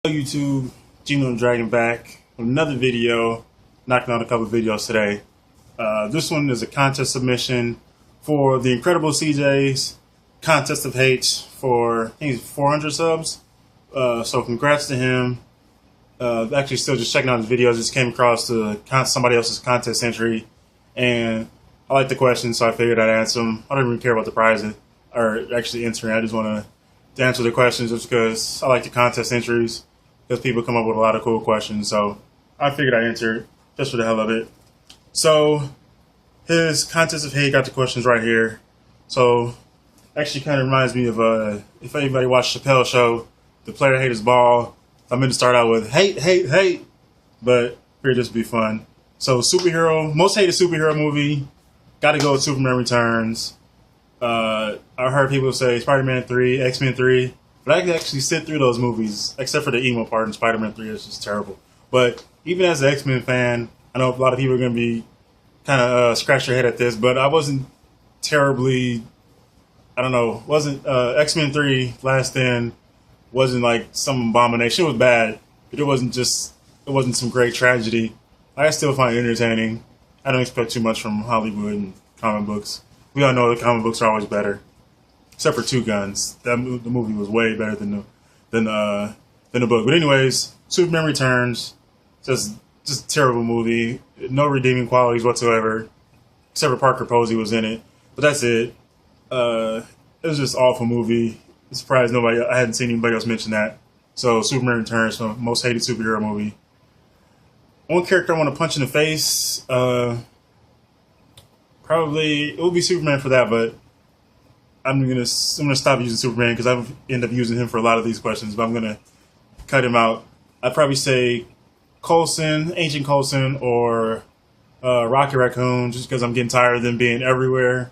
Hello YouTube, Gino Dragon back with another video, knocking out a couple of videos today. This one is a contest submission for the Incredible CJ's Contest of Hate for, I think it's 400 subs. So congrats to him. Actually still just checking out his videos, just came across somebody else's contest entry, and I like the question, so I figured I'd answer them. I don't even care about the prize or actually entering. I just want to answer the questions just because I like the contest entries. Because people come up with a lot of cool questions, so I figured I'd answer it just for the hell of it. So his Contest of Hate got the questions right here. So actually kind of reminds me of if anybody watched Chappelle's show, The Player Hate His Ball. I'm going to start out with hate, hate, hate, but figured this would be fun. So superhero, most hated superhero movie, got to go with Superman Returns. I heard people say Spider-Man 3, X-Men 3. But I can actually sit through those movies, except for the emo part in Spider-Man 3. It's just terrible. But even as an X-Men fan, I know a lot of people are going to be kind of scratch their head at this, but I wasn't terribly, I don't know, wasn't X-Men 3 Last Stand wasn't like some abomination. It was bad, but it wasn't some great tragedy. I still find it entertaining. I don't expect too much from Hollywood and comic books. We all know the comic books are always better. Except for Two Guns, the movie was way better than the book. But anyways, Superman Returns, just a terrible movie. No redeeming qualities whatsoever, except for Parker Posey was in it. But that's it. It was just an awful movie. I'm surprised I hadn't seen anybody else mention that. So Superman Returns, the most hated superhero movie. One character I want to punch in the face, probably it would be Superman for that, but I'm gonna stop using Superman because I've ended up using him for a lot of these questions, but I'm gonna cut him out. I'd probably say Coulson, Agent Coulson, or Rocket Raccoon, just because I'm getting tired of them being everywhere.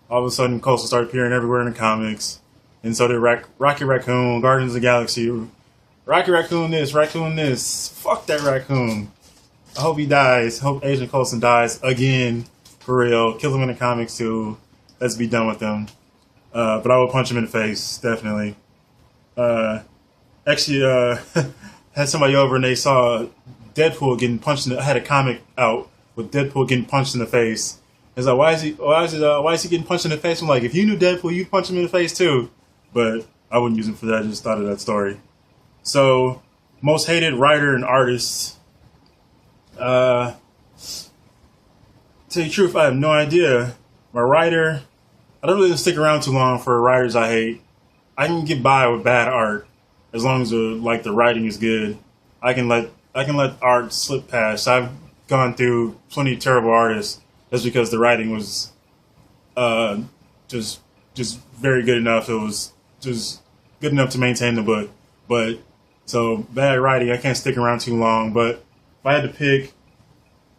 All of a sudden, Coulson started appearing everywhere in the comics, and so did Rocket Raccoon, Guardians of the Galaxy. Rocket Raccoon this, Raccoon this. Fuck that raccoon. I hope he dies. Hope Agent Coulson dies again, for real. Kill him in the comics too. Let's be done with him. But I would punch him in the face, definitely. Actually, had somebody over and they saw Deadpool getting punched I had a comic out with Deadpool getting punched in the face. It's like, why is he getting punched in the face? I'm like, if you knew Deadpool, you'd punch him in the face too. But I wouldn't use him for that. I just thought of that story. So, most hated writer and artist. Tell you the truth, I have no idea. My writer, I don't really stick around too long for writers I hate. I can get by with bad art as long as the writing is good. I can let art slip past. I've gone through plenty of terrible artists just because the writing was just very good enough. It was just good enough to maintain the book. But so bad writing, I can't stick around too long. But if I had to pick,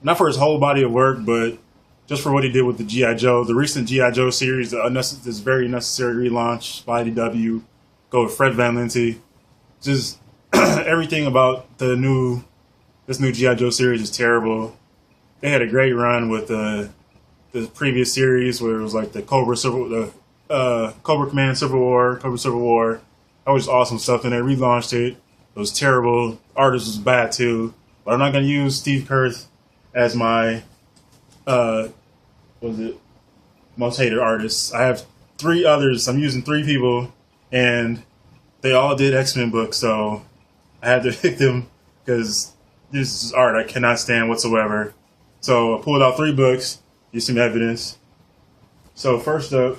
not for his whole body of work, but just for what he did with the G.I. Joe, the recent G.I. Joe series, this very necessary relaunch by IDW, go with Fred Van Lente. Just everything about this new G.I. Joe series is terrible. They had a great run with the previous series where it was like the Cobra Command Civil War, Cobra Civil War. That was awesome stuff. And they relaunched it. It was terrible. Artist was bad too. But I'm not going to use Steve Kurth as my most hated artists. I have 3 others. I'm using 3 people, and they all did X-Men books, so I had to pick them because this is art I cannot stand whatsoever. So I pulled out 3 books, use some evidence. So first up,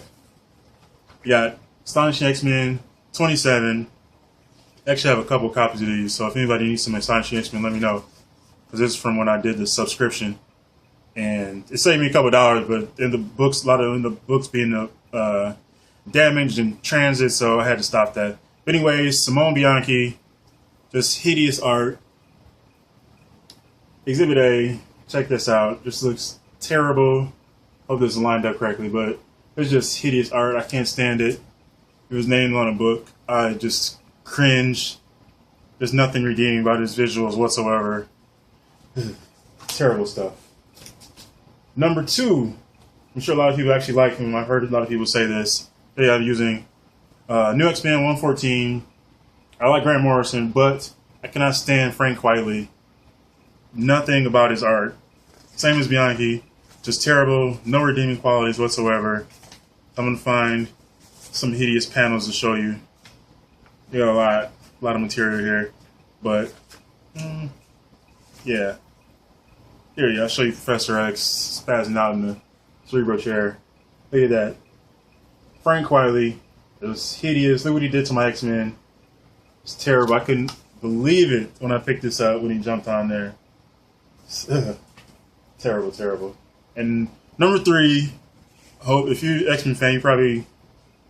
we got Astonishing X-Men 27. Actually, I have a couple copies of these, so if anybody needs some Astonishing X-Men, let me know. Because this is from when I did the subscription. And it saved me a couple $, but in the books, a lot of the books being damaged and transit, so I had to stop that. But anyways, Simone Bianchi, just hideous art. Exhibit A, check this out. Just looks terrible. Hope this is lined up correctly, but it's just hideous art. I can't stand it. It was named on a book. I just cringe. There's nothing redeeming about his visuals whatsoever. Terrible stuff. Number 2, I'm sure a lot of people actually like him. I've heard a lot of people say this. They are using New X-Men 114. I like Grant Morrison, but I cannot stand Frank Whiteley. Nothing about his art. Same as Bianchi. Just terrible. No redeeming qualities whatsoever. I'm going to find some hideous panels to show you. You got a lot of material here. But, yeah. Here you go. I'll show you Professor X spazzing out in the cerebral chair. Look at that. Frank Whiteley. It was hideous. Look what he did to my X-Men. It's terrible. I couldn't believe it when I picked this up when he jumped on there. Terrible, terrible. And number 3, I hope if you're X-Men fan, you probably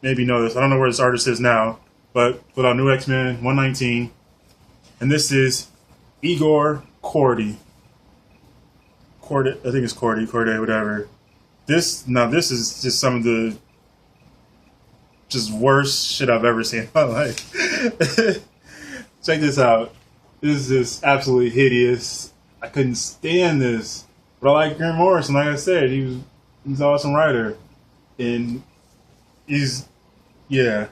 maybe know this. I don't know where this artist is now, but put out new X-Men 119. And this is Igor Corday. I think it's Corday, whatever. This is just some of the just worst shit I've ever seen in my life. Check this out. This is just absolutely hideous. I couldn't stand this. But I like Grant Morrison, like I said, he's an awesome writer. And there's a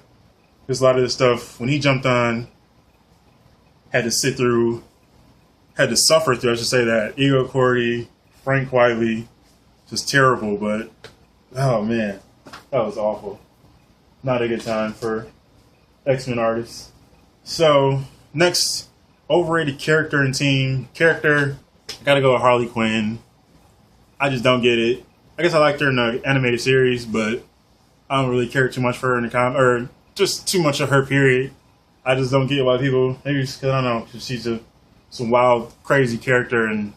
lot of this stuff when he jumped on, had to suffer through, I should say that. Igor Corday, Frank Whiteley, just terrible, but oh man, that was awful. Not a good time for X-Men artists. So, next, overrated character and team. Character, I gotta go with Harley Quinn. I just don't get it. I guess I liked her in the animated series, but I don't really care too much for her in the comic, or just too much of her, period. I just don't get why people, maybe it's because, I don't know, she's some wild, crazy character, and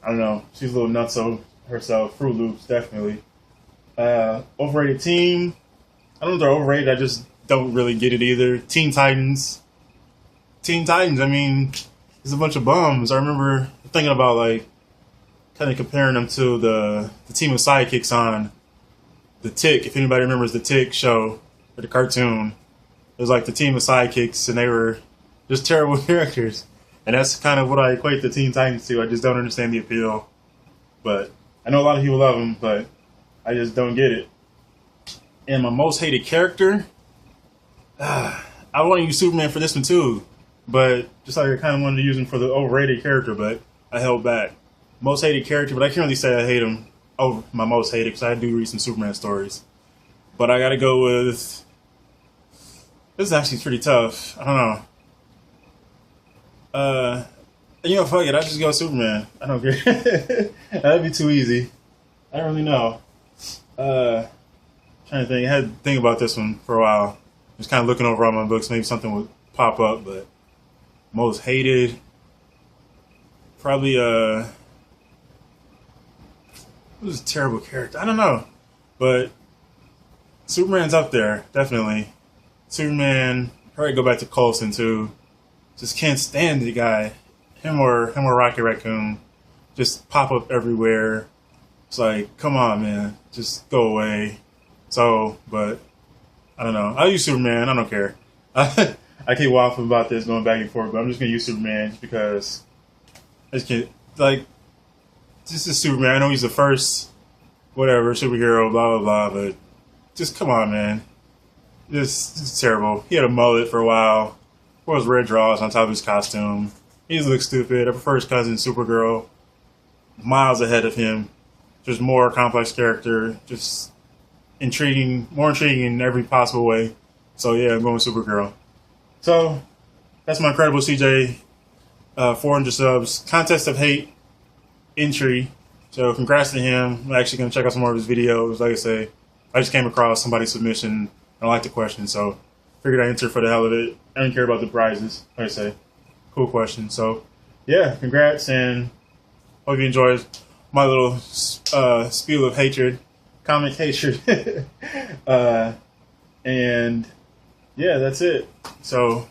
I don't know, she's a little nutso herself. Fruit Loops, definitely. Overrated team. I don't know if they're overrated, I just don't really get it either. Teen Titans. I mean, it's a bunch of bums. I remember thinking about, like, kind of comparing them to the team of sidekicks on The Tick. If anybody remembers The Tick show, or the cartoon, it was like the team of sidekicks, and they were just terrible characters. And that's kind of what I equate the Teen Titans to. I just don't understand the appeal. But I know a lot of people love them, but I just don't get it. And my most hated character, I want to use Superman for this one too, but just like I kind of wanted to use him for the overrated character, but I held back. Most hated character, but I can't really say I hate him over my most hated because I do read some Superman stories. But I got to go with, this is actually pretty tough. I don't know. Fuck it. I just go Superman. I don't care. That'd be too easy. I don't really know. Trying to think. I had to think about this one for a while. Just kind of looking over all my books. Maybe something would pop up, but most hated. Probably, who's a terrible character? I don't know. But Superman's up there, definitely. Superman, probably go back to Coulson too. Just can't stand the guy. Him or Rocket Raccoon. Just pop up everywhere. It's like, come on, man. Just go away. So, but I don't know. I'll use Superman. I don't care. I keep waffling about this, going back and forth, but I'm just gonna use Superman just because I just can't. Like, this is Superman. I know he's the first, whatever, superhero, blah blah blah, but just come on, man. This is terrible. He had a mullet for a while. Wore his red draws on top of his costume. He just looks stupid. I prefer his cousin, Supergirl, miles ahead of him. Just more complex character. Just intriguing, more intriguing in every possible way. So yeah, I'm going with Supergirl. So that's my Incredible CJ 400 subs contest of hate entry. So congrats to him. I'm actually going to check out some more of his videos. Like I say, I just came across somebody's submission and I like the question, so figured I'd enter for the hell of it. I don't care about the prizes. Like I say, cool question. So yeah, congrats, and hope you enjoyed my little spiel of hatred. Comic hatred. And yeah, that's it. So